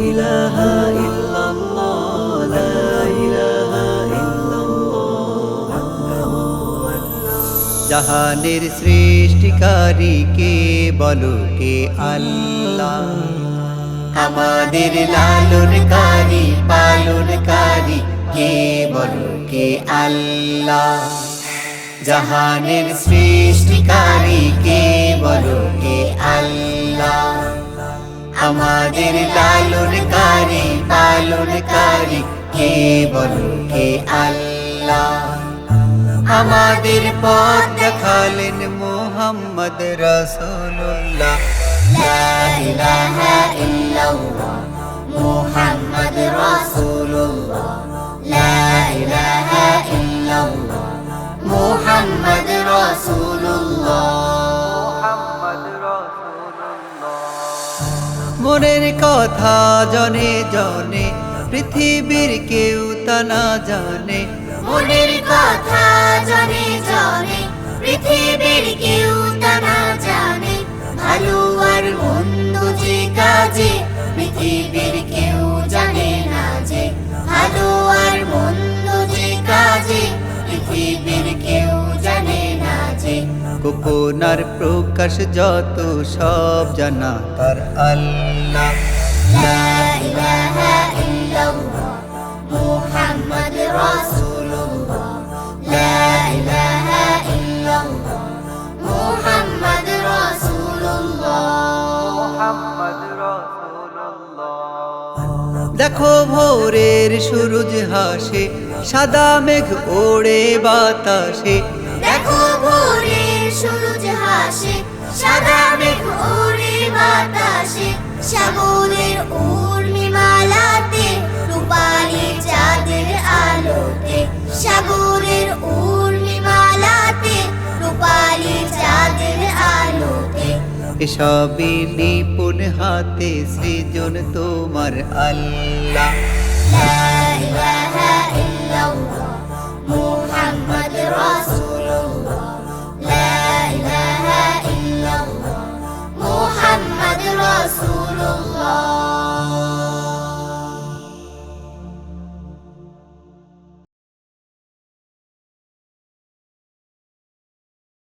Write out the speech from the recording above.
ইলাহা ইল্লাল্লাহ লা ইলাহা ইল্লাল্লাহ। জাহানের সৃষ্টিকারী কে বলো কে আল্লাহ, আমাদের লালনকারী পালনকারী কে বলো কে আল্লাহ। জাহানের সৃষ্টিকারী কে বলো কে আল্লাহ, আমাদের লালনকারী পালনকারী কে বলো কে আল্লাহ। আমাদের পথ দেখালেন মুহাম্মদ রাসূলুল্লাহ, লা ইলাহা ইল্লাল্লাহ মুহাম্মদ রাসূলুল্লাহ, লা ইলাহা ইল্লাল্লাহ মুহাম্মদ রাসূলুল্লাহ। মনের কথা জনে জনে পৃথিবীর কেউ তা না জানে, মনের কথা জনে জনে পৃথিবীর কেউ তা না জানে। ভালো আর মন্দ যে কাজে পৃথিবীর কেউ জানে না যে, ভালো আর মন্দ যে কাজে পৃথিবীর কেউ জানে না যে। গোপন আর প্রকাশ যত সব জানা তার আল্লাহ, লা ইলাহা ইল্লাল্লাহ মুহাম্মদ রাসূলুল্লাহ, লা ইলাহা ইল্লাল্লাহ মুহাম্মদ রাসূলুল্লাহ। দেখো ভোরের সূরজ হাসে, সাদা মেঘ ওড়ে বাতাসে। দেখো ভোরের সূরজ হাসে, সাদা মেঘ ওড়ে বাতাসে। সাগরের উর্মিমালাতে রূপালি চাঁদের আলোতে, সাগরের উর্মিমালাতে রূপালি চাঁদের আলোতে। এসবই নিপুণ হাতে সৃজন তোমার আল্লাহ, লা ইলাহা